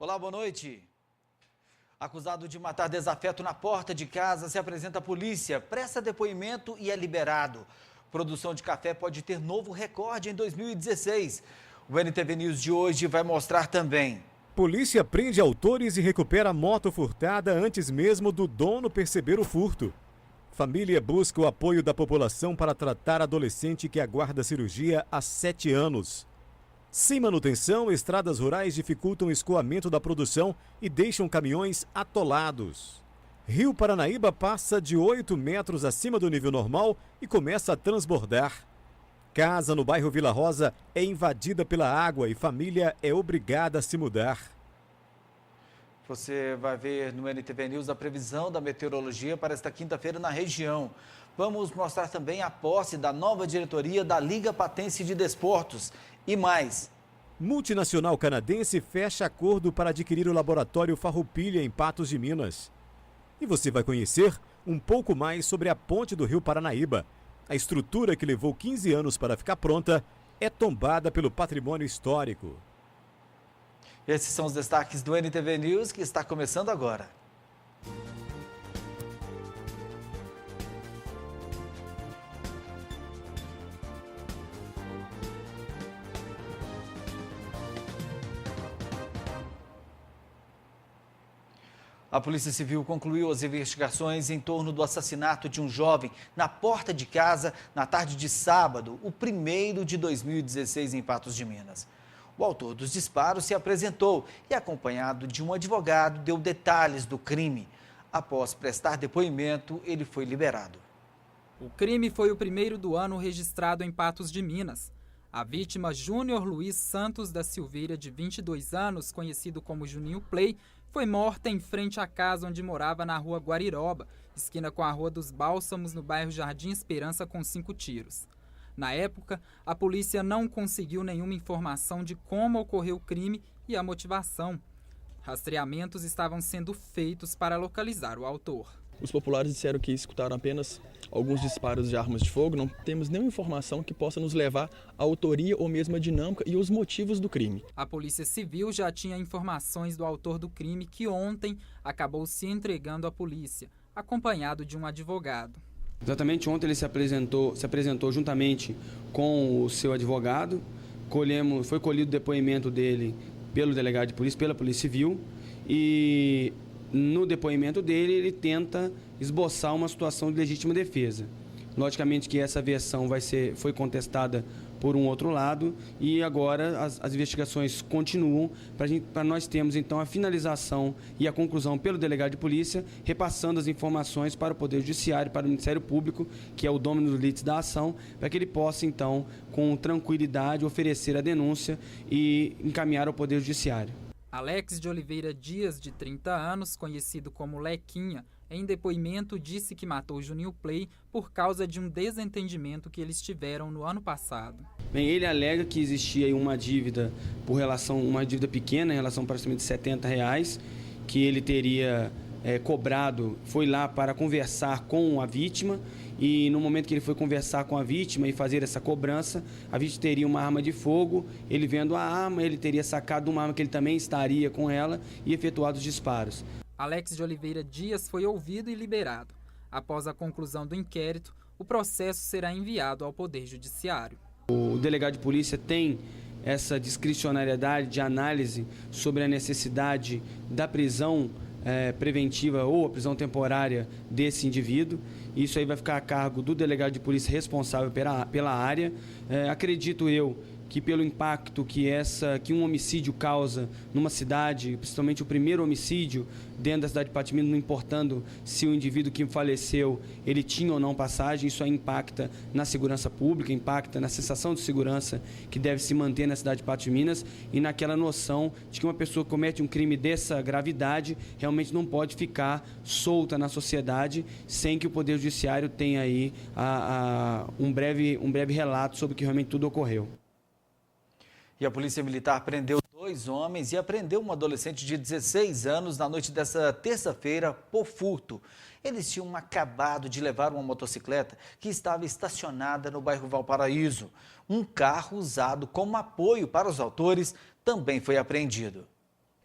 Olá, boa noite. Acusado de matar desafeto na porta de casa, se apresenta à polícia, presta depoimento e é liberado. Produção de café pode ter novo recorde em 2016. O NTV News de hoje vai mostrar também. Polícia prende autores e recupera moto furtada antes mesmo do dono perceber o furto. Família busca o apoio da população para tratar adolescente que aguarda cirurgia há 7 anos. Sem manutenção, estradas rurais dificultam o escoamento da produção e deixam caminhões atolados. Rio Paranaíba passa de 8 metros acima do nível normal e começa a transbordar. Casa no bairro Vila Rosa é invadida pela água e família é obrigada a se mudar. Você vai ver no NTV News a previsão da meteorologia para esta quinta-feira na região. Vamos mostrar também a posse da nova diretoria da Liga Patense de Desportos. E mais. Multinacional canadense fecha acordo para adquirir o laboratório Farroupilha em Patos de Minas. E você vai conhecer um pouco mais sobre a ponte do Rio Paranaíba. A estrutura que levou 15 anos para ficar pronta é tombada pelo patrimônio histórico. Esses são os destaques do NTV News que está começando agora. A Polícia Civil concluiu as investigações em torno do assassinato de um jovem na porta de casa na tarde de sábado, o 1º de 2016 em Patos de Minas. O autor dos disparos se apresentou e, acompanhado de um advogado, deu detalhes do crime. Após prestar depoimento, ele foi liberado. O crime foi o primeiro do ano registrado em Patos de Minas. A vítima, Júnior Luiz Santos da Silveira, de 22 anos, conhecido como Juninho Play, foi morta em frente à casa onde morava na rua Guariroba, esquina com a Rua dos Bálsamos, no bairro Jardim Esperança, com 5 tiros. Na época, a polícia não conseguiu nenhuma informação de como ocorreu o crime e a motivação. Rastreamentos estavam sendo feitos para localizar o autor. Os populares disseram que escutaram apenas alguns disparos de armas de fogo. Não temos nenhuma informação que possa nos levar à autoria ou mesmo à dinâmica e os motivos do crime. A Polícia Civil já tinha informações do autor do crime, que ontem acabou se entregando à polícia, acompanhado de um advogado. Exatamente, ontem ele se apresentou juntamente com o seu advogado. Foi colhido o depoimento dele pelo delegado de polícia, pela Polícia Civil, e no depoimento dele ele tenta esboçar uma situação de legítima defesa. Logicamente que essa versão foi contestada por um outro lado e agora as investigações continuam para nós termos então a finalização e a conclusão pelo delegado de polícia, repassando as informações para o Poder Judiciário, para o Ministério Público, que é o domínio do litígio da ação, para que ele possa então, com tranquilidade, oferecer a denúncia e encaminhar ao Poder Judiciário. Alex de Oliveira Dias, de 30 anos, conhecido como Lequinha, em depoimento disse que matou Juninho Play por causa de um desentendimento que eles tiveram no ano passado. Bem, ele alega que existia uma dívida uma dívida pequena, em relação a praticamente R$70, que ele teria cobrado, foi lá para conversar com a vítima, e no momento que ele foi conversar com a vítima e fazer essa cobrança, a vítima teria uma arma de fogo. Ele vendo a arma, ele teria sacado uma arma que ele também estaria com ela e efetuado os disparos. Alex de Oliveira Dias foi ouvido e liberado. Após a conclusão do inquérito, o processo será enviado ao Poder Judiciário. O delegado de polícia tem essa discricionariedade de análise sobre a necessidade da prisão preventiva ou a prisão temporária desse indivíduo. Isso aí vai ficar a cargo do delegado de polícia responsável pela área. Acredito eu que pelo impacto que um homicídio causa numa cidade, principalmente o primeiro homicídio dentro da cidade de Patos de Minas, não importando se o indivíduo que faleceu ele tinha ou não passagem, isso aí impacta na segurança pública, impacta na sensação de segurança que deve se manter na cidade de Patos de Minas e naquela noção de que uma pessoa que comete um crime dessa gravidade realmente não pode ficar solta na sociedade sem que o Poder Judiciário tenha aí um breve relato sobre o que realmente tudo ocorreu. E a Polícia Militar prendeu 2 homens e apreendeu um adolescente de 16 anos na noite dessa terça-feira por furto. Eles tinham acabado de levar uma motocicleta que estava estacionada no bairro Valparaíso. Um carro usado como apoio para os autores também foi apreendido.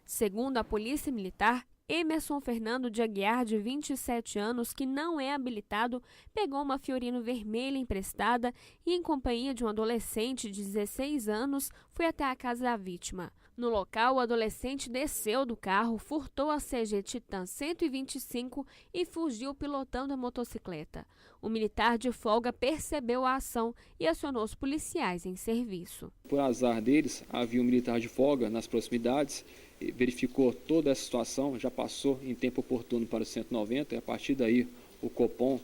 Segundo a Polícia Militar, Emerson Fernando de Aguiar, de 27 anos, que não é habilitado, pegou uma Fiorino vermelha emprestada e, em companhia de um adolescente de 16 anos, foi até a casa da vítima. No local, o adolescente desceu do carro, furtou a CG Titan 125 e fugiu pilotando a motocicleta. O militar de folga percebeu a ação e acionou os policiais em serviço. Por azar deles, havia um militar de folga nas proximidades, verificou toda essa situação, já passou em tempo oportuno para o 190 e a partir daí o Copom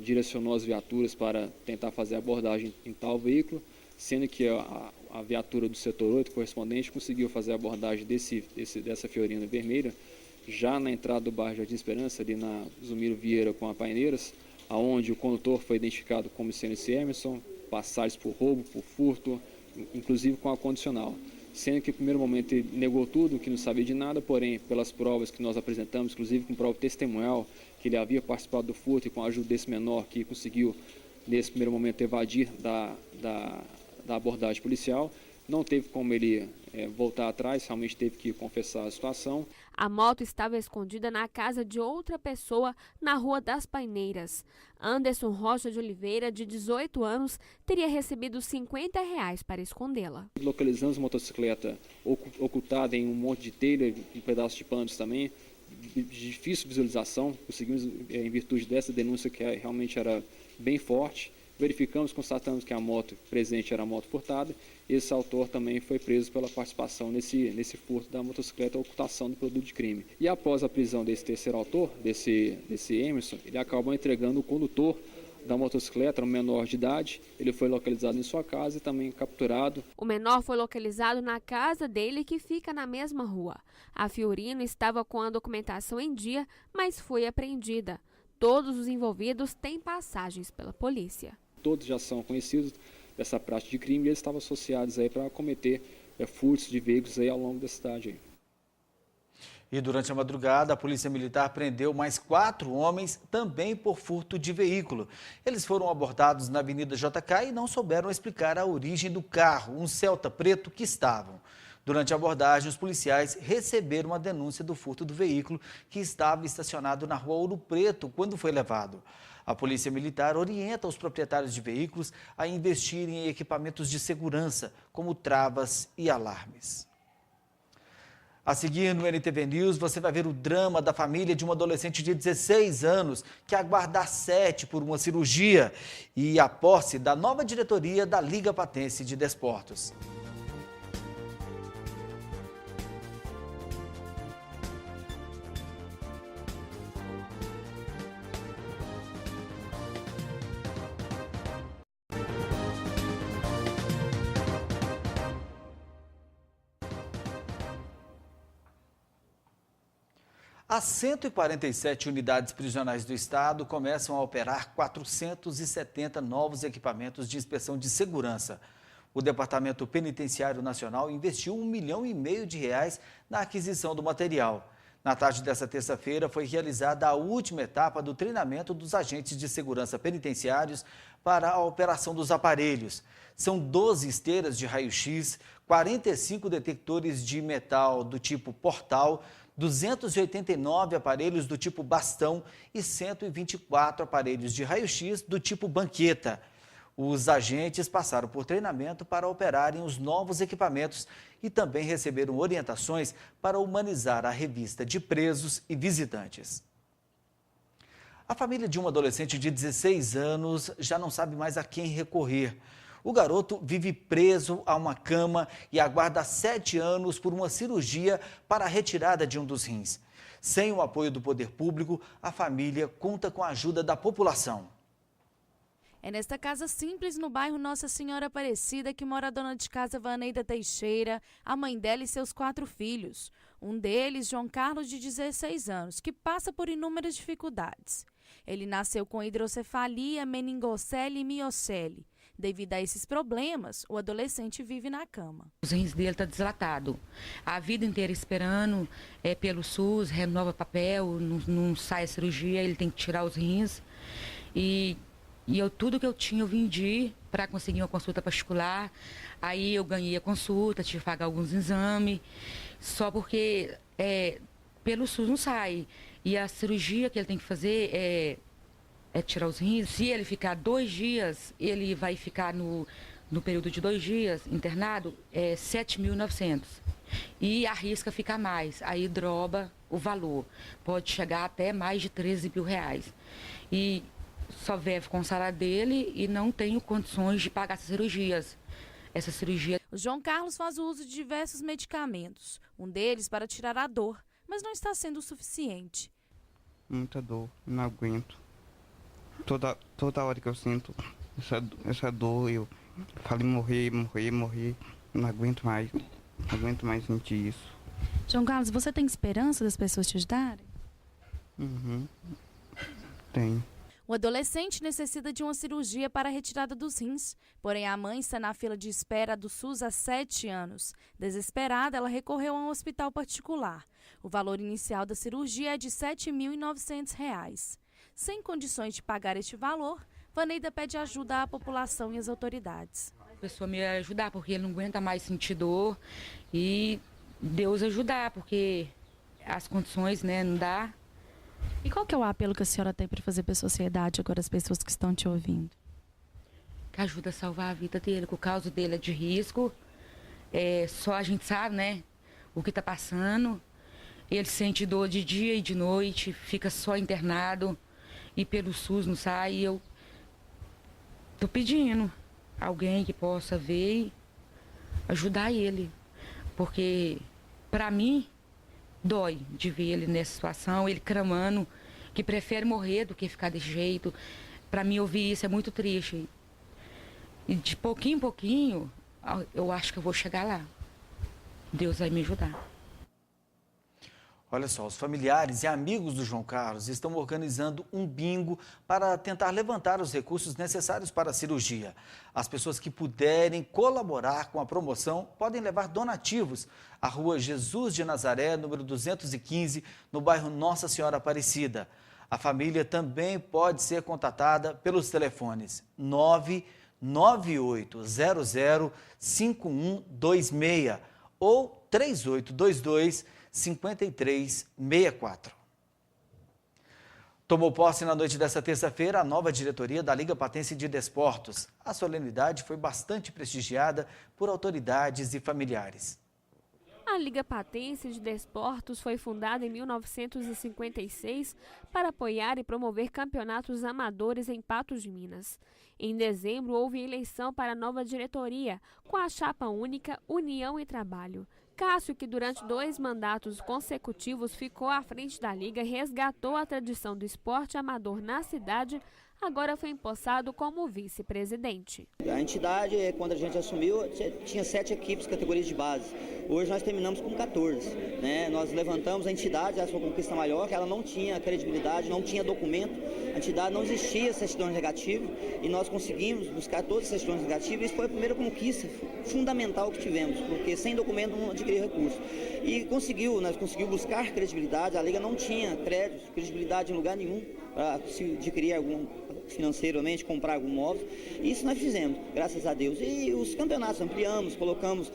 direcionou as viaturas para tentar fazer a abordagem em tal veículo, sendo que a viatura do setor 8 correspondente conseguiu fazer a abordagem dessa Fiorino vermelha já na entrada do bairro Jardim Esperança, ali na Zumiro Vieira com a Paineiras, onde o condutor foi identificado como sendo esse Emerson, passagens por roubo, por furto, inclusive com a condicional. Sendo que no primeiro momento ele negou tudo, que não sabia de nada, porém, pelas provas que nós apresentamos, inclusive com prova testemunhal, que ele havia participado do furto e com a ajuda desse menor que conseguiu, nesse primeiro momento, evadir da abordagem policial, não teve como ele voltar atrás, realmente teve que confessar a situação. A moto estava escondida na casa de outra pessoa na Rua das Paineiras. Anderson Rocha de Oliveira, de 18 anos, teria recebido R$50 para escondê-la. Localizamos a motocicleta ocultada em um monte de telha, um pedaço de panos também, de difícil visualização. Conseguimos, em virtude dessa denúncia que realmente era bem forte, verificamos, constatamos que a moto presente era a moto furtada. Esse autor também foi preso pela participação nesse furto da motocicleta, ocultação do produto de crime. E após a prisão desse terceiro autor, desse Emerson, ele acabou entregando o condutor da motocicleta, um menor de idade. Ele foi localizado em sua casa e também capturado. O menor foi localizado na casa dele, que fica na mesma rua. A Fiorino estava com a documentação em dia, mas foi apreendida. Todos os envolvidos têm passagens pela polícia. Todos já são conhecidos dessa prática de crime e eles estavam associados aí para cometer furtos de veículos aí ao longo da cidade. Aí. E durante a madrugada, a Polícia Militar prendeu mais 4 homens também por furto de veículo. Eles foram abordados na Avenida JK e não souberam explicar a origem do carro, um Celta preto que estavam. Durante a abordagem, os policiais receberam uma denúncia do furto do veículo que estava estacionado na Rua Ouro Preto quando foi levado. A Polícia Militar orienta os proprietários de veículos a investirem em equipamentos de segurança, como travas e alarmes. A seguir, no NTV News, você vai ver o drama da família de um adolescente de 16 anos que aguarda 7 por uma cirurgia e a posse da nova diretoria da Liga Patense de Desportos. As 147 unidades prisionais do estado começam a operar 470 novos equipamentos de inspeção de segurança. O Departamento Penitenciário Nacional investiu R$1,5 milhão na aquisição do material. Na tarde desta terça-feira foi realizada a última etapa do treinamento dos agentes de segurança penitenciários para a operação dos aparelhos. São 12 esteiras de raio-x, 45 detectores de metal do tipo portal, 289 aparelhos do tipo bastão e 124 aparelhos de raio-x do tipo banqueta. Os agentes passaram por treinamento para operarem os novos equipamentos e também receberam orientações para humanizar a revista de presos e visitantes. A família de um adolescente de 16 anos já não sabe mais a quem recorrer. O garoto vive preso a uma cama e aguarda 7 anos por uma cirurgia para a retirada de um dos rins. Sem o apoio do poder público, a família conta com a ajuda da população. É nesta casa simples, no bairro Nossa Senhora Aparecida, que mora a dona de casa Vaneida Teixeira, a mãe dela e seus 4 filhos. Um deles, João Carlos, de 16 anos, que passa por inúmeras dificuldades. Ele nasceu com hidrocefalia, meningocele e miocele. Devido a esses problemas, o adolescente vive na cama. Os rins dele estão deslatados. A vida inteira esperando pelo SUS, renova papel, não sai a cirurgia, ele tem que tirar os rins. E tudo que eu tinha eu vendi para conseguir uma consulta particular. Aí eu ganhei a consulta, tive que pagar alguns exames, só porque pelo SUS não sai. E a cirurgia que ele tem que fazer é tirar os rins. Se ele ficar 2 dias, ele vai ficar no período de 2 dias internado, é 7.900. E arrisca ficar mais, aí droba o valor. Pode chegar até mais de 13 mil reais. E só vive com o salário dele e não tenho condições de pagar essas cirurgias. Essa cirurgia. O João Carlos faz o uso de diversos medicamentos, um deles para tirar a dor, mas não está sendo o suficiente. Muita dor, não aguento. Toda hora que eu sinto essa dor, eu falo em morrer, não aguento mais sentir isso. João Carlos, você tem esperança das pessoas te ajudarem? Tenho. O adolescente necessita de uma cirurgia para a retirada dos rins, porém a mãe está na fila de espera do SUS há 7 anos. Desesperada, ela recorreu a um hospital particular. O valor inicial da cirurgia é de R$ 7.900. Sem condições de pagar este valor, Vaneida pede ajuda à população e às autoridades. A pessoa me ajudar, porque ele não aguenta mais sentir dor, e Deus ajudar, porque as condições, não dá. E qual que é o apelo que a senhora tem para fazer para a sociedade, agora as pessoas que estão te ouvindo? Que ajuda a salvar a vida dele, que o caso dele é de risco. Só a gente sabe, o que está passando. Ele sente dor de dia e de noite, fica só internado e pelo SUS não sai. E eu tô pedindo alguém que possa ver e ajudar ele, porque para mim dói de ver ele nessa situação, ele clamando que prefere morrer do que ficar desse jeito. Para mim ouvir isso é muito triste. E de pouquinho em pouquinho eu acho que eu vou chegar lá. Deus vai me ajudar. Olha só, os familiares e amigos do João Carlos estão organizando um bingo para tentar levantar os recursos necessários para a cirurgia. As pessoas que puderem colaborar com a promoção podem levar donativos à Rua Jesus de Nazaré, número 215, no bairro Nossa Senhora Aparecida. A família também pode ser contatada pelos telefones 998005126 ou 3822-5364. Tomou posse na noite desta terça-feira a nova diretoria da Liga Patense de Desportos. A solenidade foi bastante prestigiada por autoridades e familiares. A Liga Patense de Desportos foi fundada em 1956 para apoiar e promover campeonatos amadores em Patos de Minas. Em dezembro, houve eleição para a nova diretoria, com a chapa única União e Trabalho. Cássio, que durante 2 mandatos consecutivos ficou à frente da Liga e resgatou a tradição do esporte amador na cidade, agora foi empossado como vice-presidente. A entidade, quando a gente assumiu, tinha 7 equipes, categorias de base. Hoje nós terminamos com 14. Nós levantamos a entidade, essa foi uma conquista maior, que ela não tinha credibilidade, não tinha documento. A entidade não existia certidões negativas e nós conseguimos buscar todas as certidões negativas. Isso foi a primeira conquista fundamental que tivemos, porque sem documento não adquiria recurso. E nós conseguimos buscar credibilidade. A Liga não tinha crédito, credibilidade em lugar nenhum para se adquirir financeiramente, comprar algum móvel. Isso nós fizemos, graças a Deus. E os campeonatos ampliamos, colocamos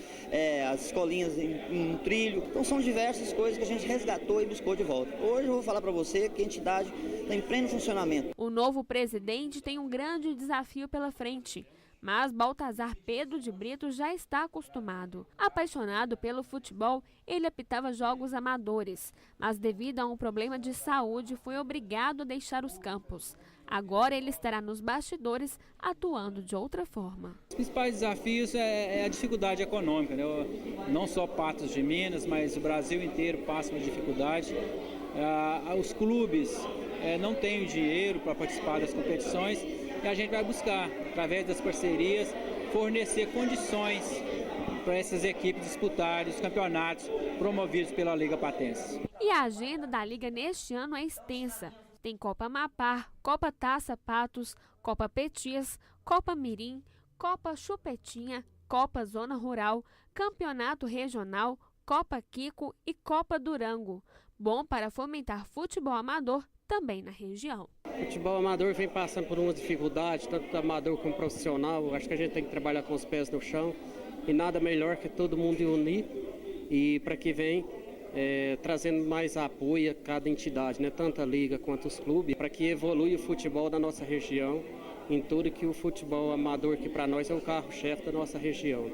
as escolinhas em um trilho. Então são diversas coisas que a gente resgatou e buscou de volta. Hoje eu vou falar para você que a entidade está em pleno funcionamento. O novo presidente tem um grande desafio pela frente. Mas Baltazar Pedro de Brito já está acostumado. Apaixonado pelo futebol, ele apitava jogos amadores, mas devido a um problema de saúde foi obrigado a deixar os campos. Agora ele estará nos bastidores, atuando de outra forma. Os principais desafios é a dificuldade econômica, Não só Patos de Minas, mas o Brasil inteiro passa uma dificuldade. Os clubes não têm o dinheiro para participar das competições. E a gente vai buscar, através das parcerias, fornecer condições para essas equipes disputarem os campeonatos promovidos pela Liga Patense. E a agenda da Liga neste ano é extensa. Tem Copa Amapá, Copa Taça Patos, Copa Petias, Copa Mirim, Copa Chupetinha, Copa Zona Rural, Campeonato Regional, Copa Kiko e Copa Durango. Bom para fomentar futebol amador também na região. O futebol amador vem passando por uma dificuldade, tanto amador como profissional. Acho que a gente tem que trabalhar com os pés no chão e nada melhor que todo mundo unir e para que vem trazendo mais apoio a cada entidade, né? Tanto a liga quanto os clubes, para que evolua o futebol da nossa região em tudo que o futebol amador, que para nós é o carro-chefe da nossa região.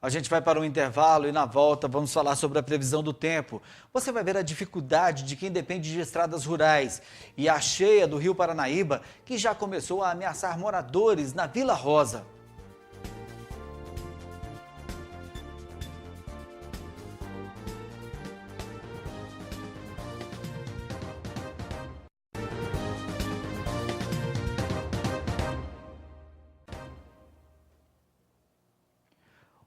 A gente vai para um intervalo e na volta vamos falar sobre a previsão do tempo. Você vai ver a dificuldade de quem depende de estradas rurais e a cheia do Rio Paranaíba, que já começou a ameaçar moradores na Vila Rosa.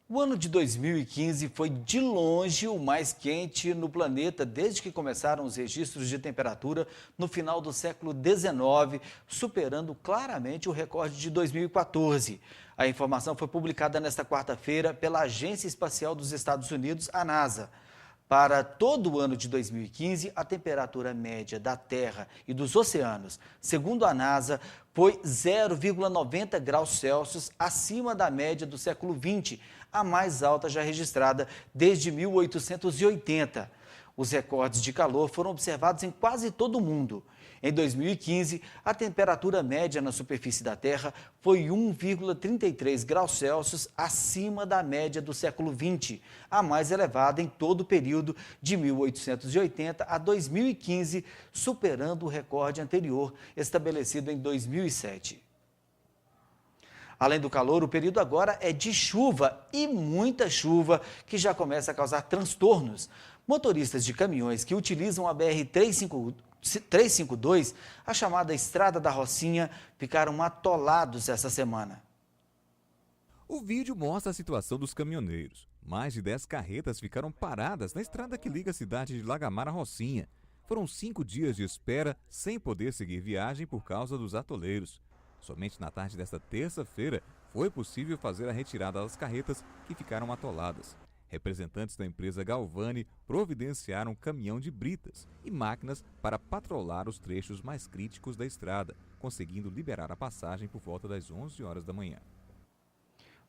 O ano de 2015 foi de longe o mais quente no planeta desde que começaram os registros de temperatura no final do século XIX, superando claramente o recorde de 2014. A informação foi publicada nesta quarta-feira pela Agência Espacial dos Estados Unidos, a NASA. Para todo o ano de 2015, a temperatura média da Terra e dos oceanos, segundo a NASA, foi 0,90 graus Celsius acima da média do século XX, a mais alta já registrada desde 1880. Os recordes de calor foram observados em quase todo o mundo. Em 2015, a temperatura média na superfície da Terra foi 1,33 graus Celsius acima da média do século XX, a mais elevada em todo o período de 1880 a 2015, superando o recorde anterior estabelecido em 2007. Além do calor, o período agora é de chuva e muita chuva, que já começa a causar transtornos. Motoristas de caminhões que utilizam a BR-352, a chamada Estrada da Rocinha, ficaram atolados essa semana. O vídeo mostra a situação dos caminhoneiros. Mais de 10 carretas ficaram paradas na estrada que liga a cidade de Lagamar à Rocinha. Foram 5 dias de espera sem poder seguir viagem por causa dos atoleiros. Somente na tarde desta terça-feira foi possível fazer a retirada das carretas que ficaram atoladas. Representantes da empresa Galvani providenciaram um caminhão de britas e máquinas para patrulhar os trechos mais críticos da estrada, conseguindo liberar a passagem por volta das 11 horas da manhã.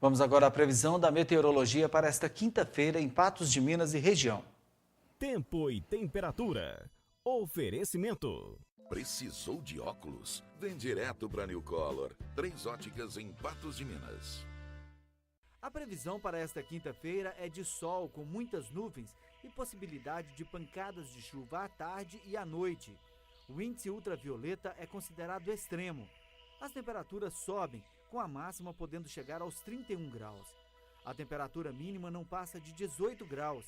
Vamos agora à previsão da meteorologia para esta quinta-feira em Patos de Minas e região. Tempo e temperatura. Oferecimento. Precisou de óculos? Vem direto para New Color. 3 óticas em Patos de Minas. A previsão para esta quinta-feira é de sol com muitas nuvens e possibilidade de pancadas de chuva à tarde e à noite. O índice ultravioleta é considerado extremo. As temperaturas sobem, com a máxima podendo chegar aos 31 graus. A temperatura mínima não passa de 18 graus.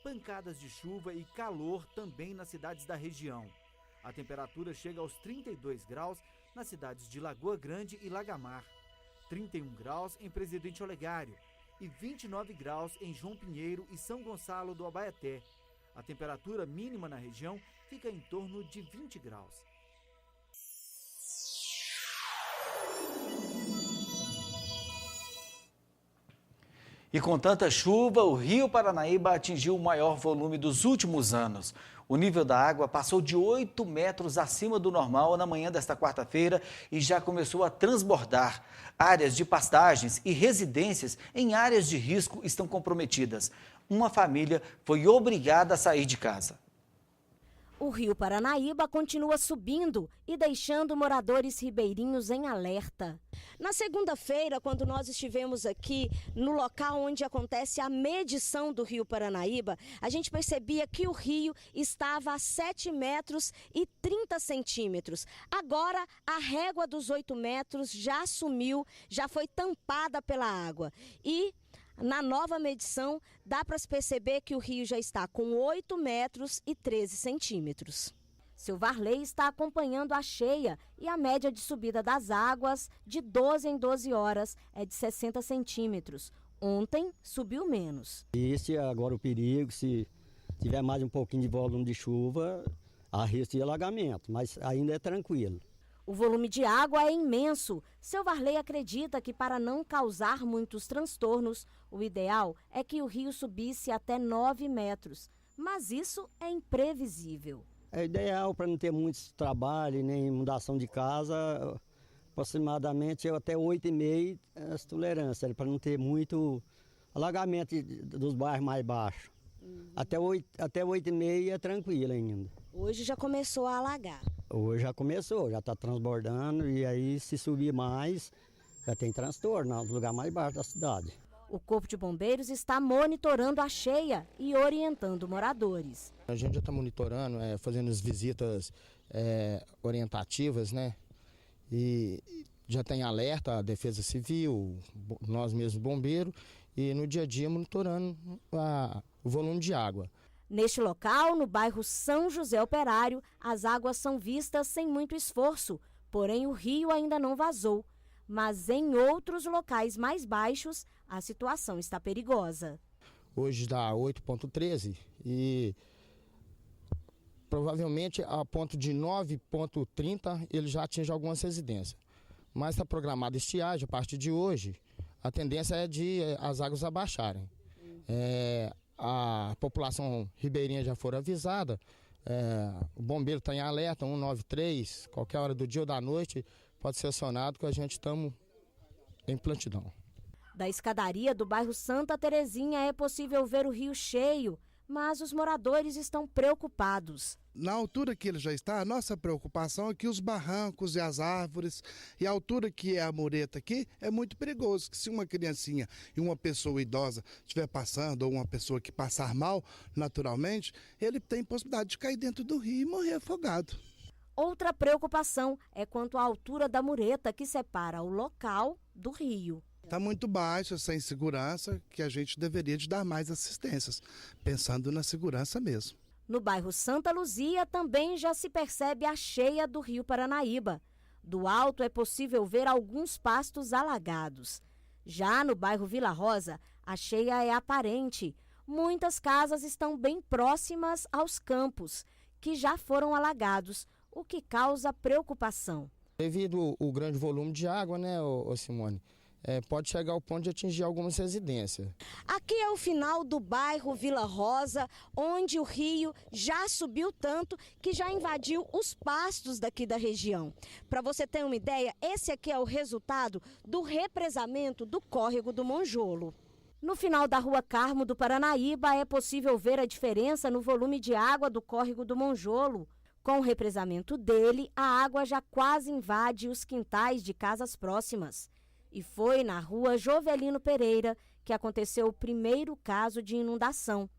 Pancadas de chuva e calor também nas cidades da região. A temperatura chega aos 32 graus nas cidades de Lagoa Grande e Lagamar, 31 graus em Presidente Olegário e 29 graus em João Pinheiro e São Gonçalo do Abaeté. A temperatura mínima na região fica em torno de 20 graus. E com tanta chuva, o Rio Paranaíba atingiu o maior volume dos últimos anos. O nível da água passou de 8 metros acima do normal na manhã desta quarta-feira e já começou a transbordar. Áreas de pastagens e residências em áreas de risco estão comprometidas. Uma família foi obrigada a sair de casa. O Rio Paranaíba continua subindo e deixando moradores ribeirinhos em alerta. Na segunda-feira, quando nós estivemos aqui no local onde acontece a medição do Rio Paranaíba, a gente percebia que o rio estava a 7 metros e 30 centímetros. Agora, a régua dos 8 metros já sumiu, já foi tampada pela água. E na nova medição, dá para se perceber que o rio já está com 8 metros e 13 centímetros. Seu Varley está acompanhando a cheia e a média de subida das águas de 12 em 12 horas é de 60 centímetros. Ontem subiu menos. Esse é agora o perigo, se tiver mais um pouquinho de volume de chuva, há risco de alagamento, mas ainda é tranquilo. O volume de água é imenso. Seu Varley acredita que para não causar muitos transtornos, o ideal é que o rio subisse até 9 metros. Mas isso é imprevisível. É ideal para não ter muito trabalho, nem inundação de casa, aproximadamente até 8,5 essa tolerância, para não ter muito alagamento dos bairros mais baixos. Até 8,5 é tranquilo ainda. Hoje já começou a alagar? Hoje já começou, já está transbordando e aí se subir mais, já tem transtorno no lugar mais baixo da cidade. O Corpo de Bombeiros está monitorando a cheia e orientando moradores. A gente já está monitorando, fazendo as visitas orientativas, né? E já tem alerta a Defesa Civil, nós mesmos bombeiros, e no dia a dia monitorando o volume de água. Neste local, no bairro São José Operário, as águas são vistas sem muito esforço, porém o rio ainda não vazou. Mas em outros locais mais baixos, a situação está perigosa. Hoje dá 8,13 e provavelmente a ponto de 9,30 ele já atinge algumas residências. Mas está programada estiagem a partir de hoje. A tendência é de as águas abaixarem. A população ribeirinha já foi avisada. O bombeiro está em alerta, 193, qualquer hora do dia ou da noite pode ser acionado que a gente estamos em prontidão. Da escadaria do bairro Santa Terezinha é possível ver o rio cheio, mas os moradores estão preocupados. Na altura que ele já está, a nossa preocupação é que os barrancos e as árvores e a altura que é a mureta aqui é muito perigoso, que se uma criancinha e uma pessoa idosa estiver passando ou uma pessoa que passar mal naturalmente, ele tem possibilidade de cair dentro do rio e morrer afogado. Outra preocupação é quanto à altura da mureta que separa o local do rio. Está muito baixo, sem segurança, que a gente deveria de dar mais assistências, pensando na segurança mesmo. No bairro Santa Luzia também já se percebe a cheia do rio Paranaíba. Do alto é possível ver alguns pastos alagados. Já no bairro Vila Rosa, a cheia é aparente. Muitas casas estão bem próximas aos campos, que já foram alagados, o que causa preocupação. Devido ao grande volume de água, né, Simone? Pode chegar ao ponto de atingir algumas residências. Aqui é o final do bairro Vila Rosa, onde o rio já subiu tanto que já invadiu os pastos daqui da região. Para você ter uma ideia, esse aqui é o resultado do represamento do córrego do Monjolo. No final da rua Carmo do Paranaíba é possível ver a diferença no volume de água do córrego do Monjolo. Com o represamento dele, a água já quase invade os quintais de casas próximas. E foi na rua Jovelino Pereira que aconteceu o primeiro caso de inundação.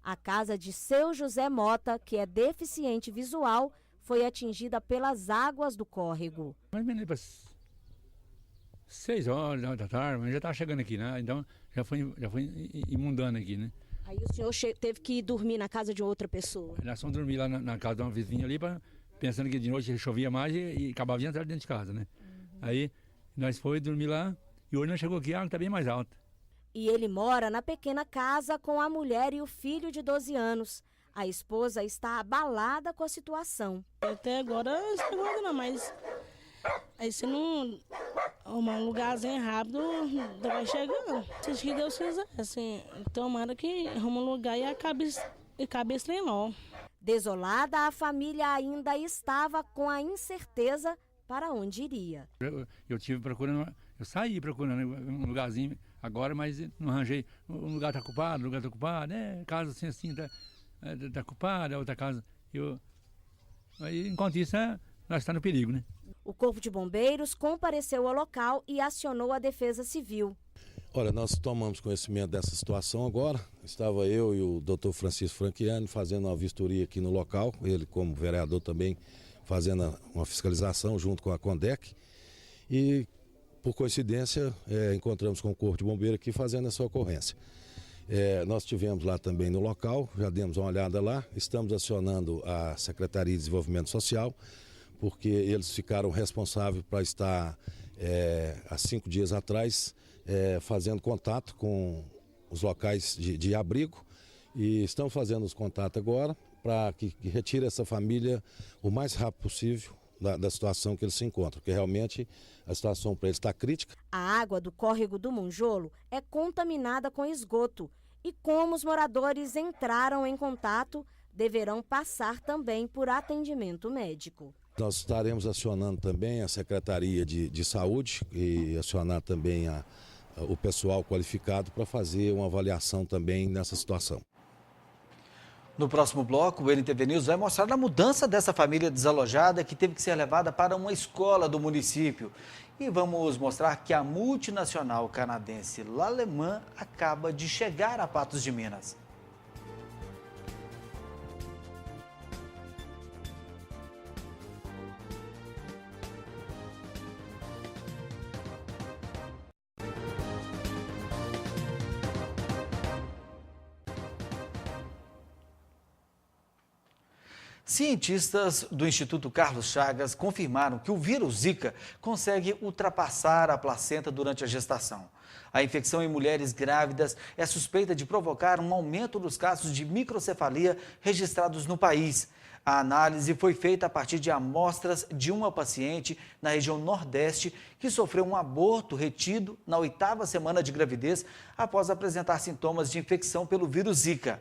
A casa de seu José Mota, que é deficiente visual, foi atingida pelas águas do córrego. Mais ou menos para 6 horas da tarde, mas já estava chegando aqui, né? Então já foi inundando aqui, né? Aí o senhor teve que ir dormir na casa de outra pessoa? Nós fomos dormir lá na casa de uma vizinha ali, pensando que de noite chovia mais e acabava de entrar dentro de casa, né? Aí nós fomos dormir lá e hoje nós chegou aqui, a água está bem mais alta. E ele mora na pequena casa com a mulher e o filho de 12 anos. A esposa está abalada com a situação. Até agora não sei nada não, mas aí se não arrumar um lugarzinho rápido, vai chegando. Seja que Deus quiser, assim, tomara que arruma um lugar e acabe esse trem logo. Desolada, a família ainda estava com a incerteza para onde iria. Eu saí procurando um lugarzinho agora, mas não arranjei. Um lugar está ocupado, casa assim está ocupada, outra casa. Aí, enquanto isso, nós estamos no perigo, né? O Corpo de Bombeiros compareceu ao local e acionou a Defesa Civil. Olha, nós tomamos conhecimento dessa situação agora. Estava eu e o Dr. Francisco Franchiani fazendo uma vistoria aqui no local, ele como vereador também fazendo uma fiscalização junto com a Condec. E, por coincidência, encontramos com o Corpo de Bombeiro aqui fazendo essa ocorrência. Nós estivemos lá também no local, já demos uma olhada lá, estamos acionando a Secretaria de Desenvolvimento Social, porque eles ficaram responsáveis para estar, há 5 dias atrás, fazendo contato com os locais de abrigo, e estão fazendo os contatos agora para que retire essa família o mais rápido possível da situação que eles se encontram, porque realmente a situação para eles está crítica. A água do córrego do Monjolo é contaminada com esgoto e como os moradores entraram em contato, deverão passar também por atendimento médico. Nós estaremos acionando também a Secretaria de Saúde e acionar também o pessoal qualificado para fazer uma avaliação também nessa situação. No próximo bloco, o NTV News vai mostrar a mudança dessa família desalojada que teve que ser levada para uma escola do município. E vamos mostrar que a multinacional canadense L'Allemand acaba de chegar a Patos de Minas. Cientistas do Instituto Carlos Chagas confirmaram que o vírus Zika consegue ultrapassar a placenta durante a gestação. A infecção em mulheres grávidas é suspeita de provocar um aumento dos casos de microcefalia registrados no país. A análise foi feita a partir de amostras de uma paciente na região Nordeste que sofreu um aborto retido na 8ª semana de gravidez após apresentar sintomas de infecção pelo vírus Zika.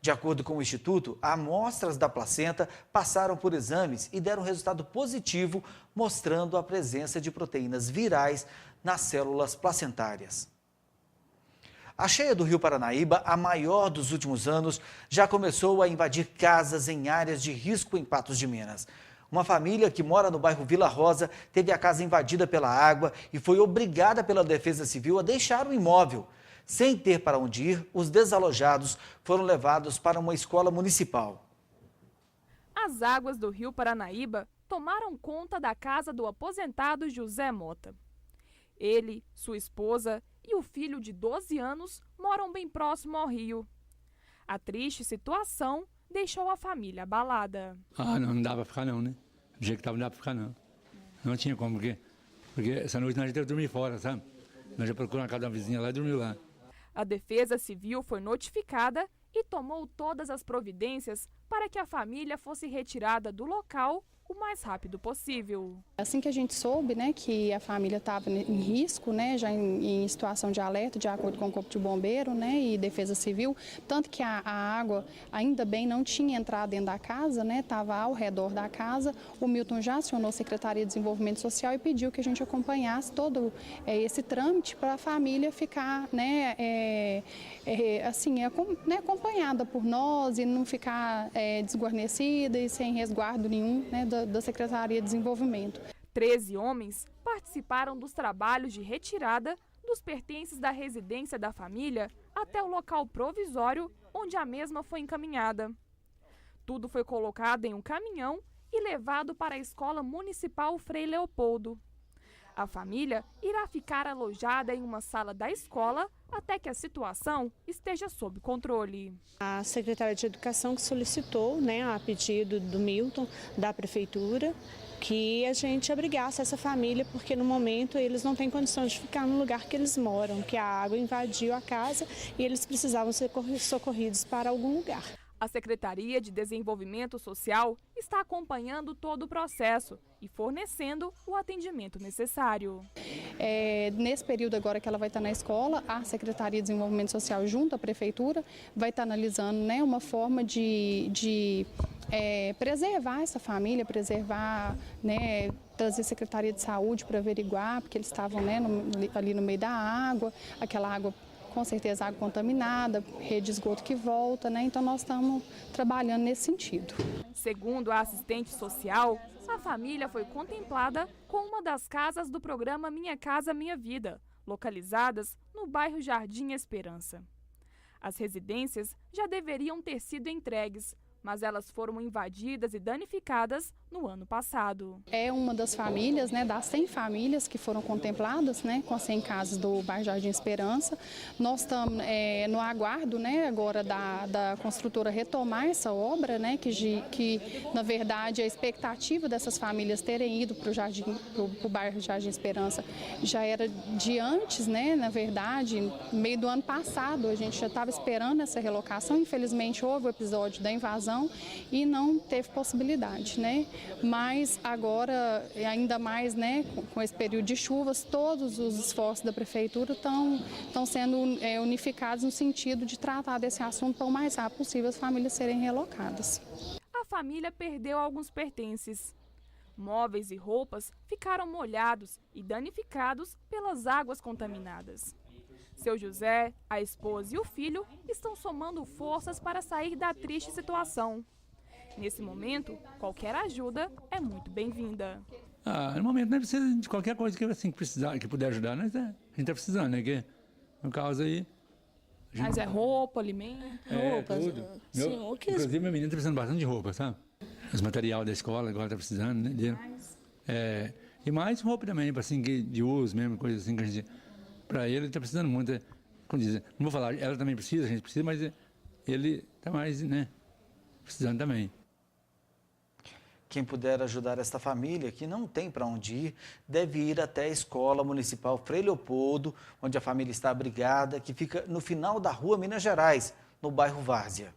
De acordo com o Instituto, amostras da placenta passaram por exames e deram resultado positivo, mostrando a presença de proteínas virais nas células placentárias. A cheia do Rio Paranaíba, a maior dos últimos anos, já começou a invadir casas em áreas de risco em Patos de Minas. Uma família que mora no bairro Vila Rosa teve a casa invadida pela água e foi obrigada pela Defesa Civil a deixar o imóvel. Sem ter para onde ir, os desalojados foram levados para uma escola municipal. As águas do Rio Paranaíba tomaram conta da casa do aposentado José Mota. Ele, sua esposa e o filho de 12 anos moram bem próximo ao rio. A triste situação deixou a família abalada. Não dá para ficar não, né? Do jeito que estava, não dá para ficar não. Não tinha como, porque essa noite nós já teve que dormir fora, sabe? Nós já procuramos a casa da vizinha lá e dormiu lá. A Defesa Civil foi notificada e tomou todas as providências para que a família fosse retirada do local o mais rápido possível. Assim que a gente soube, né, que a família estava em risco, né, já em situação de alerta, de acordo com o Corpo de Bombeiro, né, e Defesa Civil, tanto que a água ainda bem não tinha entrado dentro da casa, né, estava ao redor da casa. O Milton já acionou a Secretaria de Desenvolvimento Social e pediu que a gente acompanhasse todo esse trâmite para a família ficar, né, acompanhada por nós e não ficar desguarnecida e sem resguardo nenhum, né, da Secretaria de Desenvolvimento. 13 homens participaram dos trabalhos de retirada dos pertences da residência da família até o local provisório onde a mesma foi encaminhada. Tudo foi colocado em um caminhão e levado para a Escola Municipal Frei Leopoldo. A família irá ficar alojada em uma sala da escola até que a situação esteja sob controle. A Secretaria de Educação que solicitou, né, a pedido do Milton, da Prefeitura, que a gente abrigasse essa família, porque no momento eles não têm condições de ficar no lugar que eles moram, que a água invadiu a casa e eles precisavam ser socorridos para algum lugar. A Secretaria de Desenvolvimento Social está acompanhando todo o processo e fornecendo o atendimento necessário. Nesse período agora que ela vai estar na escola, a Secretaria de Desenvolvimento Social junto à Prefeitura vai estar analisando, né, uma forma de preservar essa família, né, trazer a Secretaria de Saúde para averiguar, porque eles estavam, né, ali no meio da água, aquela água com certeza água contaminada, rede de esgoto que volta, né? Então nós estamos trabalhando nesse sentido. Segundo a assistente social, a família foi contemplada com uma das casas do programa Minha Casa Minha Vida, localizadas no bairro Jardim Esperança. As residências já deveriam ter sido entregues, mas elas foram invadidas e danificadas no ano passado. É uma das famílias, né, das 100 famílias que foram contempladas, né, com as 100 casas do bairro Jardim Esperança. Nós estamos no aguardo, né, agora da construtora retomar essa obra, né, que na verdade a expectativa dessas famílias terem ido para o bairro Jardim Esperança já era de antes, né, na verdade, no meio do ano passado a gente já estava esperando essa relocação. Infelizmente houve o episódio da invasão previsão e não teve possibilidade, né? Mas agora, ainda mais, né, com esse período de chuvas, todos os esforços da Prefeitura estão sendo unificados no sentido de tratar desse assunto para o mais rápido possível as famílias serem relocadas. A família perdeu alguns pertences. Móveis e roupas ficaram molhados e danificados pelas águas contaminadas. Seu José, a esposa e o filho estão somando forças para sair da triste situação. Nesse momento, qualquer ajuda é muito bem-vinda. No momento não precisa de qualquer coisa que, assim, que puder ajudar, mas a gente está precisando, né? Que, no caso aí... Mas é roupa, alimento... Roupas, tudo. Inclusive, meu menino está precisando bastante de roupa, sabe? Os material da escola agora está precisando, né? E mais roupa também, assim, de uso mesmo, coisa assim que a gente... Para ele está precisando muito, como diz, não vou falar, ela também precisa, a gente precisa, mas ele está mais, né, precisando também. Quem puder ajudar esta família, que não tem para onde ir, deve ir até a Escola Municipal Frei Leopoldo, onde a família está abrigada, que fica no final da rua Minas Gerais, no bairro Várzea.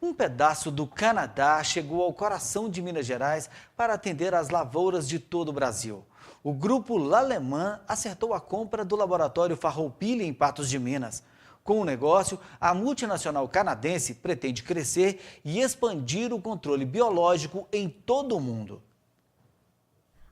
Um pedaço do Canadá chegou ao coração de Minas Gerais para atender às lavouras de todo o Brasil. O grupo L'Allemand acertou a compra do laboratório Farroupilha em Patos de Minas. Com o negócio, a multinacional canadense pretende crescer e expandir o controle biológico em todo o mundo.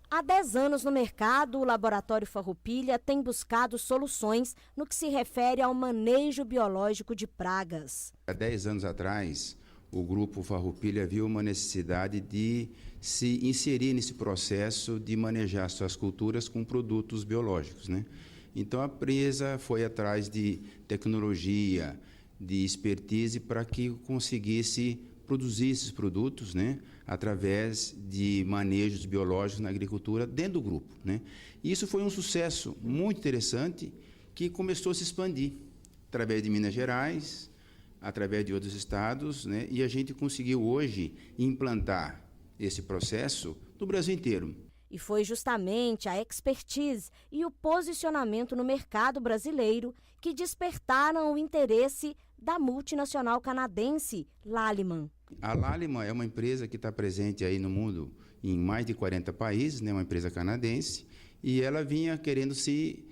Há 10 anos no mercado, o Laboratório Farroupilha tem buscado soluções no que se refere ao manejo biológico de pragas. Há 10 anos atrás, o Grupo Farroupilha viu uma necessidade de se inserir nesse processo de manejar suas culturas com produtos biológicos, né? Então, a empresa foi atrás de tecnologia, de expertise para que conseguisse produzir esses produtos, né, através de manejos biológicos na agricultura dentro do grupo, né? E isso foi um sucesso muito interessante que começou a se expandir através de Minas Gerais, através de outros estados, né? E a gente conseguiu hoje implantar esse processo no Brasil inteiro. E foi justamente a expertise e o posicionamento no mercado brasileiro que despertaram o interesse da multinacional canadense L'Allemand. A L'Allemand é uma empresa que está presente aí no mundo em mais de 40 países, né? Uma empresa canadense, e ela vinha querendo se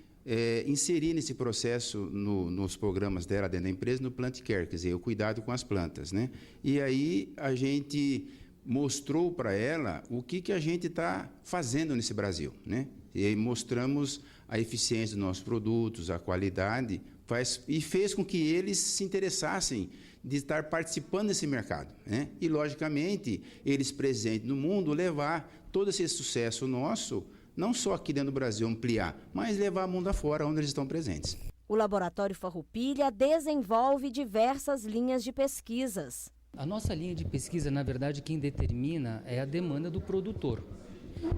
inserir nesse processo nos programas dela dentro da empresa, no Plant Care, quer dizer, o cuidado com as plantas, né? E aí a gente mostrou para ela o que a gente está fazendo nesse Brasil, né? E aí mostramos a eficiência dos nossos produtos, a qualidade, e fez com que eles se interessassem de estar participando desse mercado, né? E, logicamente, eles presentes no mundo, levar todo esse sucesso nosso, não só aqui dentro do Brasil, ampliar, mas levar o mundo afora, onde eles estão presentes. O Laboratório Farroupilha desenvolve diversas linhas de pesquisas. A nossa linha de pesquisa, na verdade, quem determina é a demanda do produtor.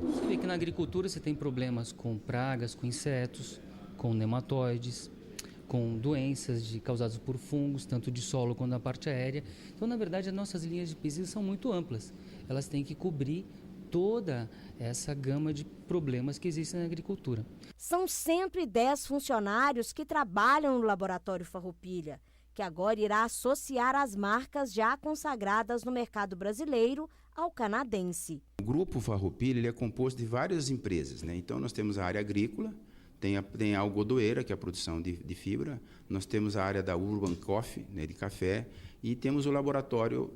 Você vê que na agricultura você tem problemas com pragas, com insetos, com nematóides, com doenças causadas por fungos, tanto de solo quanto na parte aérea. Então, na verdade, as nossas linhas de pesquisa são muito amplas. Elas têm que cobrir toda essa gama de problemas que existem na agricultura. São 110 funcionários que trabalham no Laboratório Farroupilha, que agora irá associar as marcas já consagradas no mercado brasileiro ao canadense. O Grupo Farroupilha ele é composto de várias empresas, né? Então, nós temos a área agrícola, tem a algodoeira, que é a produção de fibra, nós temos a área da Urban Coffee, né, de café, e temos o laboratório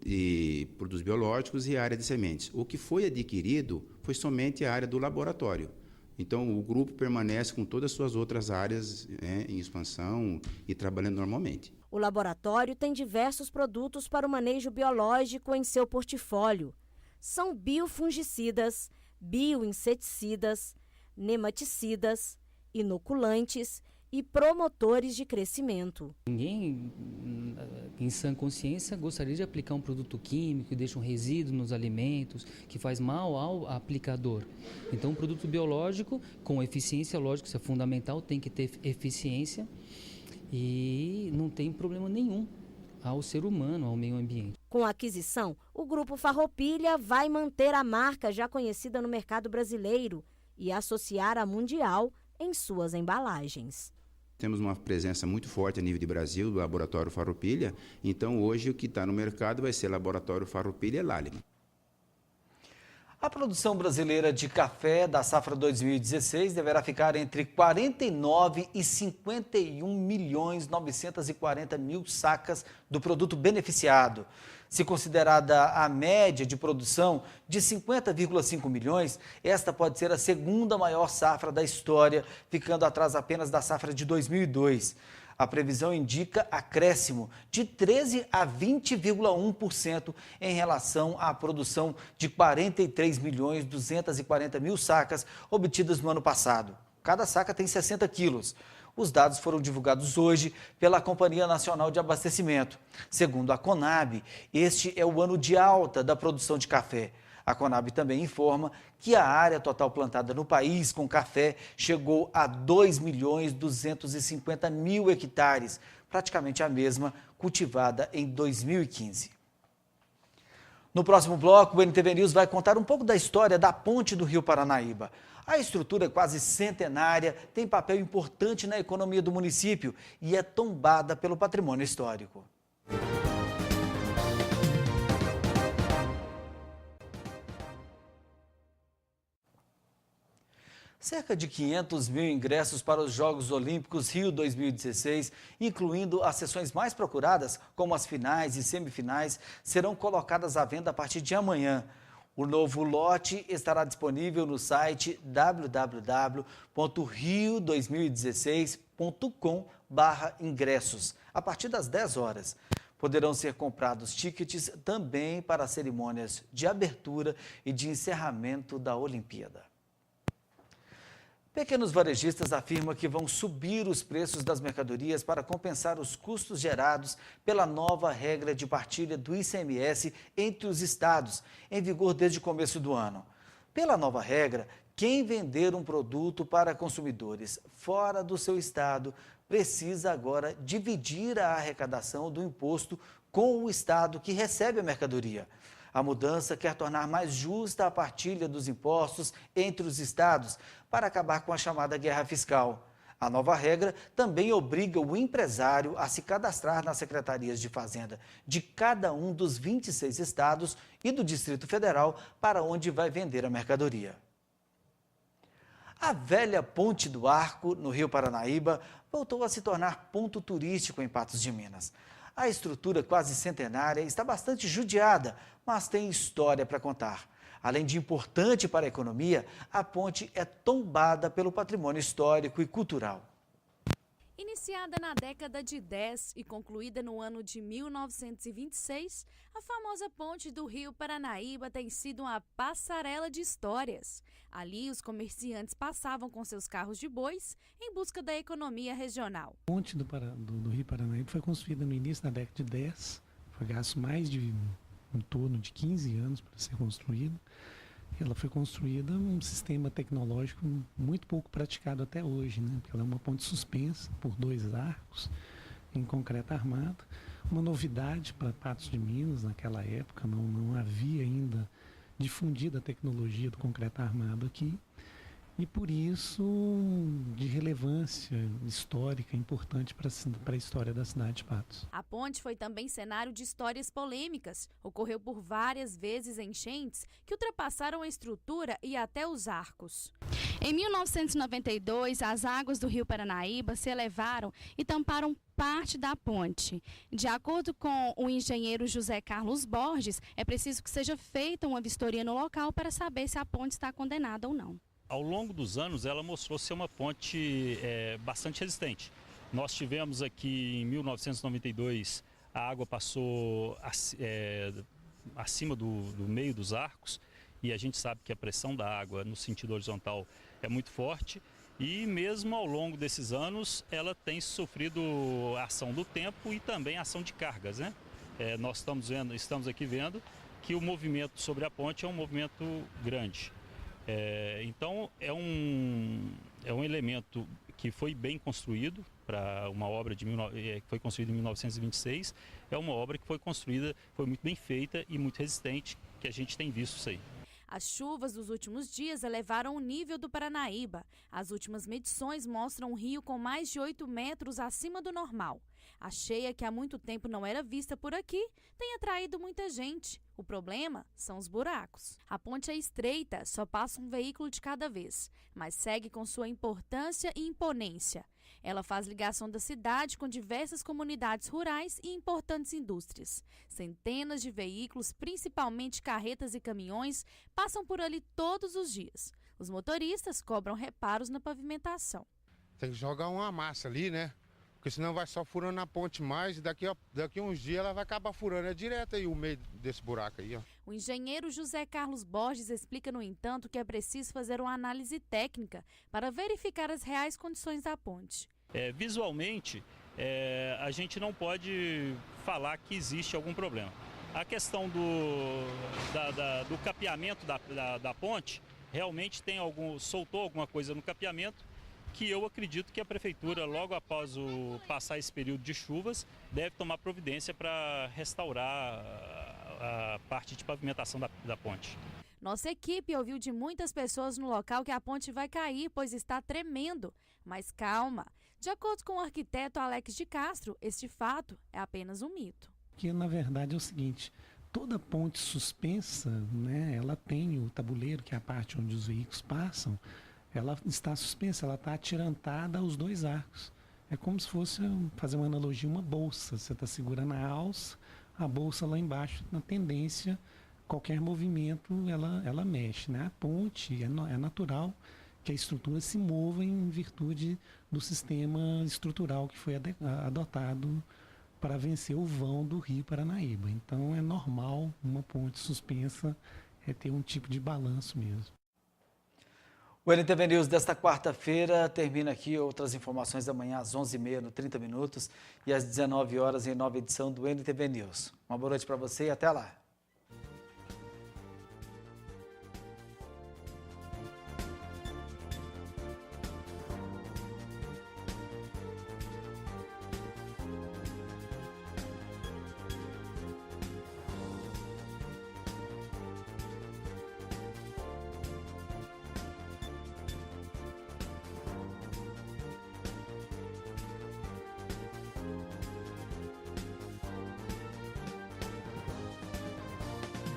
de produtos biológicos e a área de sementes. O que foi adquirido foi somente a área do laboratório. Então, o grupo permanece com todas as suas outras áreas, né, em expansão e trabalhando normalmente. O laboratório tem diversos produtos para o manejo biológico em seu portfólio. São biofungicidas, bioinseticidas, nematicidas, inoculantes e promotores de crescimento. Ninguém, em sã consciência, gostaria de aplicar um produto químico que deixa um resíduo nos alimentos, que faz mal ao aplicador. Então, um produto biológico com eficiência, lógico, isso é fundamental, tem que ter eficiência e não tem problema nenhum ao ser humano, ao meio ambiente. Com a aquisição, o Grupo Farroupilha vai manter a marca já conhecida no mercado brasileiro e associar a mundial em suas embalagens. Temos uma presença muito forte a nível de Brasil do Laboratório Farroupilha, então hoje o que está no mercado vai ser Laboratório Farroupilha e Lallemand. A produção brasileira de café da safra 2016 deverá ficar entre 49 e 51.940.000 sacas do produto beneficiado. Se considerada a média de produção de 50,5 milhões, esta pode ser a segunda maior safra da história, ficando atrás apenas da safra de 2002. A previsão indica acréscimo de 13 a 20,1% em relação à produção de 43.240.000 sacas obtidas no ano passado. Cada saca tem 60 quilos. Os dados foram divulgados hoje pela Companhia Nacional de Abastecimento. Segundo a Conab, este é o ano de alta da produção de café. A Conab também informa que a área total plantada no país com café chegou a 2.250.000 hectares, praticamente a mesma cultivada em 2015. No próximo bloco, o NTV News vai contar um pouco da história da ponte do Rio Paranaíba. A estrutura quase centenária tem papel importante na economia do município e é tombada pelo patrimônio histórico. Cerca de 500 mil ingressos para os Jogos Olímpicos Rio 2016, incluindo as sessões mais procuradas, como as finais e semifinais, serão colocadas à venda a partir de amanhã. O novo lote estará disponível no site www.rio2016.com/ingressos, a partir das 10 horas. Poderão ser comprados tickets também para as cerimônias de abertura e de encerramento da Olimpíada. Pequenos varejistas afirmam que vão subir os preços das mercadorias para compensar os custos gerados pela nova regra de partilha do ICMS entre os estados, em vigor desde o começo do ano. Pela nova regra, quem vender um produto para consumidores fora do seu estado precisa agora dividir a arrecadação do imposto com o estado que recebe a mercadoria. A mudança quer tornar mais justa a partilha dos impostos entre os estados para acabar com a chamada guerra fiscal. A nova regra também obriga o empresário a se cadastrar nas secretarias de Fazenda de cada um dos 26 estados e do Distrito Federal para onde vai vender a mercadoria. A velha Ponte do Arco, no Rio Paranaíba, voltou a se tornar ponto turístico em Patos de Minas. A estrutura quase centenária está bastante judiada, mas tem história para contar. Além de importante para a economia, a ponte é tombada pelo patrimônio histórico e cultural. Iniciada na década de 10 e concluída no ano de 1926, a famosa ponte do Rio Paranaíba tem sido uma passarela de histórias. Ali, os comerciantes passavam com seus carros de bois em busca da economia regional. A ponte do Rio Paranaíba foi construída no início da década de 10, foi gasto mais de em torno de 15 anos para ser construída. Ela foi construída num sistema tecnológico muito pouco praticado até hoje, né? Porque ela é uma ponte suspensa por 2 arcos em concreto armado. Uma novidade para Patos de Minas naquela época, não havia ainda difundido a tecnologia do concreto armado aqui. E por isso, de relevância histórica importante para a história da cidade de Patos. A ponte foi também cenário de histórias polêmicas. Ocorreu por várias vezes enchentes que ultrapassaram a estrutura e até os arcos. Em 1992, as águas do Rio Paranaíba se elevaram e tamparam parte da ponte. De acordo com o engenheiro José Carlos Borges, é preciso que seja feita uma vistoria no local para saber se a ponte está condenada ou não. Ao longo dos anos, ela mostrou ser uma ponte bastante resistente. Nós tivemos aqui em 1992, a água passou acima do meio dos arcos e a gente sabe que a pressão da água no sentido horizontal é muito forte e mesmo ao longo desses anos ela tem sofrido a ação do tempo e também a ação de cargas, né? Nós estamos aqui vendo que o movimento sobre a ponte é um movimento grande. Então é um elemento que foi bem construído para uma obra que foi construída em 1926. É uma obra que foi construída, foi muito bem feita e muito resistente, que a gente tem visto isso aí. As chuvas dos últimos dias elevaram o nível do Paranaíba. As últimas medições mostram um rio com mais de 8 metros acima do normal. A cheia, que há muito tempo não era vista por aqui, tem atraído muita gente. O problema são os buracos. A ponte é estreita, só passa um veículo de cada vez, mas segue com sua importância e imponência. Ela faz ligação da cidade com diversas comunidades rurais e importantes indústrias. Centenas de veículos, principalmente carretas e caminhões, passam por ali todos os dias. Os motoristas cobram reparos na pavimentação. Tem que jogar uma massa ali, né? Porque senão vai só furando a ponte mais e daqui a uns dias ela vai acabar furando. É direto aí o meio desse buraco aí, ó. O engenheiro José Carlos Borges explica, no entanto, que é preciso fazer uma análise técnica para verificar as reais condições da ponte. Visualmente, a gente não pode falar que existe algum problema. A questão do capeamento da ponte, realmente soltou alguma coisa no capeamento, que eu acredito que a prefeitura, logo após passar esse período de chuvas, deve tomar providência para restaurar a parte de pavimentação da ponte. Nossa equipe ouviu de muitas pessoas no local que a ponte vai cair, pois está tremendo. Mas calma, de acordo com o arquiteto Alex de Castro, este fato é apenas um mito. Que na verdade é o seguinte, toda ponte suspensa, né, ela tem o tabuleiro, que é a parte onde os veículos passam, ela está suspensa, ela está atirantada aos dois arcos. É como se fosse, fazer uma analogia, uma bolsa. Você está segurando a alça, a bolsa lá embaixo, na tendência, qualquer movimento ela mexe, né? A ponte é natural que a estrutura se mova em virtude do sistema estrutural que foi adotado para vencer o vão do Rio Paranaíba. Então é normal uma ponte suspensa ter um tipo de balanço mesmo. O NTV News desta quarta-feira termina aqui. Outras informações amanhã às 11h30 no 30 Minutos e às 19 horas em nova edição do NTV News. Uma boa noite para você e até lá.